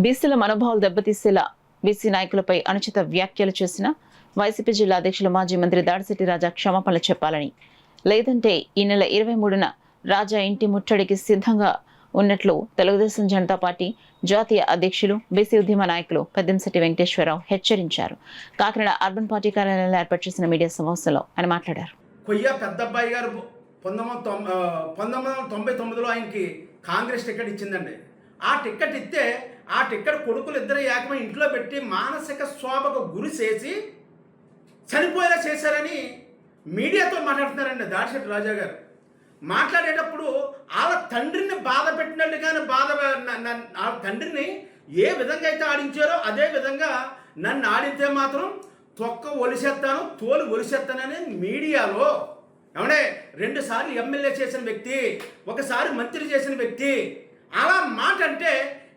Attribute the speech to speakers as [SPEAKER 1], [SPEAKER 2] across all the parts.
[SPEAKER 1] బీసీల మనోభావాలు దెబ్బతీసేలా బీసీ నాయకులపై అనుచిత వ్యాఖ్యలు చేసిన వైసీపీ జిల్లా అధ్యక్షులు మాజీ మంత్రి దాడిశెట్టి రాజా క్షమాపణలు చెప్పాలని, లేదంటే ఈ నెల 23న రాజా ఇంటి ముట్టడికి సిద్ధంగా ఉన్నట్లు తెలుగుదేశం జనతా పార్టీ జాతీయ అధ్యక్షులు బీసీ ఉద్యమ నాయకులు పెద్దంశెట్టి వెంకటేశ్వరరావు హెచ్చరించారు. కాకినాడ అర్బన్ పార్టీ కార్యాలయంలో ఏర్పాటు చేసిన మీడియా సమావేశంలో ఆయన మాట్లాడారు.
[SPEAKER 2] కొయ్య పెద్దబ్బాయి గారు 1999లో ఆయనకి కాంగ్రెస్ టికెట్ ఇచ్చిందండి. ఆ టికెట్ ఇస్తే ఆ టికెట్ కొడుకులు ఇద్దరు ఏకమై ఇంట్లో పెట్టి మానసిక శోభకు గురి చేసి చనిపోయేలా చేశారని మీడియాతో మాట్లాడుతున్నారండి దాడిశెట్టి రాజా గారు. మాట్లాడేటప్పుడు వాళ్ళ తండ్రిని బాధ పెట్టినట్టుగానే వాళ్ళ తండ్రిని ఏ విధంగా అయితే ఆడించారో అదే విధంగా నన్ను ఆడితే మాత్రం తొక్క ఒలిసేస్తాను, తోలు ఒలిసేస్తానని మీడియాలో ఏమంటే 2 సార్లు ఎమ్మెల్యే చేసిన వ్యక్తి, ఒకసారి మంత్రి చేసిన వ్యక్తి అలా మాట అంటే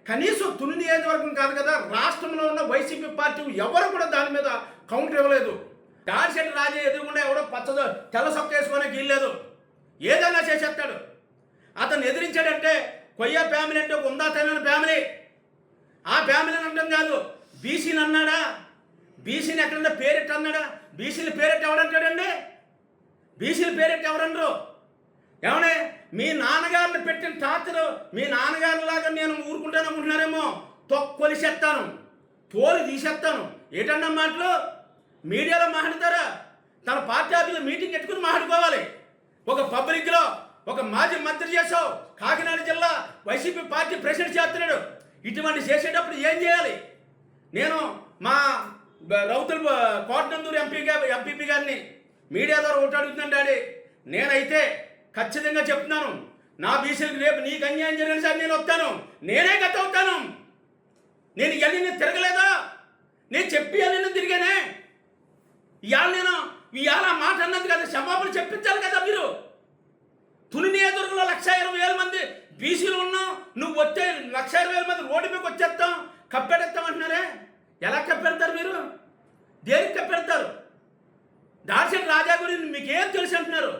[SPEAKER 2] కనీసం తుని నియోజకవర్గం కాదు కదా, రాష్ట్రంలో ఉన్న వైసీపీ పార్టీ ఎవరు కూడా దాని మీద కౌంటర్ ఇవ్వలేదు. దాడిశెట్టి రాజా ఎదురుకుండా ఎవడో తెల్ల సొక్క వేసుకునే గీల్లేదు, ఏదైనా చేసేస్తాడు. అతను ఎదిరించాడంటే కొయ్య ఫ్యామిలీ అంటే ఒక ఉందాతైన ఫ్యామిలీ. ఆ ఫ్యామిలీని అనడం కాదు, బీసీని అన్నాడా? బీసీని ఎక్కడన్నా పేరెట్టి అన్నాడా? బీసీని పేరెట్టి ఎవడంటాడండి? బీసీలు పేరెట్టి ఎవరన్నారు? ఏమనే మీ నాన్నగారిని పెట్టిన టార్చర్, మీ నాన్నగారిలాగా నేను ఊరుకుంటాను అనుకుంటున్నారేమో, తొక్కొలిసేస్తాను, తోలు తీసేస్తాను. ఏంటన్నా మాటలు మీడియాలో మాట్లాడతారా? తన పార్టీ ఆఫీసులో మీటింగ్ పెట్టుకుని మాట్లాడుకోవాలి. ఒక పబ్లిక్లో ఒక మాజీ మంత్రి చేసావు, కాకినాడ జిల్లా వైసీపీ పార్టీ ప్రెసిడెంట్ చేస్తున్నాడు. ఇటువంటి చేసేటప్పుడు ఏం చేయాలి? నేను మా రౌతుల కోటనందూరు ఎంపీపీ గారిని మీడియా ద్వారా ఒకటి అడుగుతున్నాను డాడీ, నేనైతే ఖచ్చితంగా చెప్తున్నాను, నా బీసీలకు రేపు నీకు అన్యాయం జరిగిన సార్ నేను వస్తాను, నేనే గత అవుతాను. నేను ఇవన్నీ తిరగలేదా? నేను చెప్పి అన్నీ తిరిగానే. ఇవాళ మాట అన్నది కదా, క్షమాపణ చెప్పించాలి కదా మీరు. తుని నియోజకవర్గంలో 1,20,000 మంది బీసీలు ఉన్నాం, నువ్వు వచ్చే 1,20,000 మంది రోడ్డు మీకు వచ్చేస్తాం, కప్పెడతాం అంటున్నారే. ఎలా కప్పెడతారు మీరు? దేనికి కప్పెడతారు? దాడిశెట్టి రాజా గురించి మీకేం తెలుసు అంటున్నారు.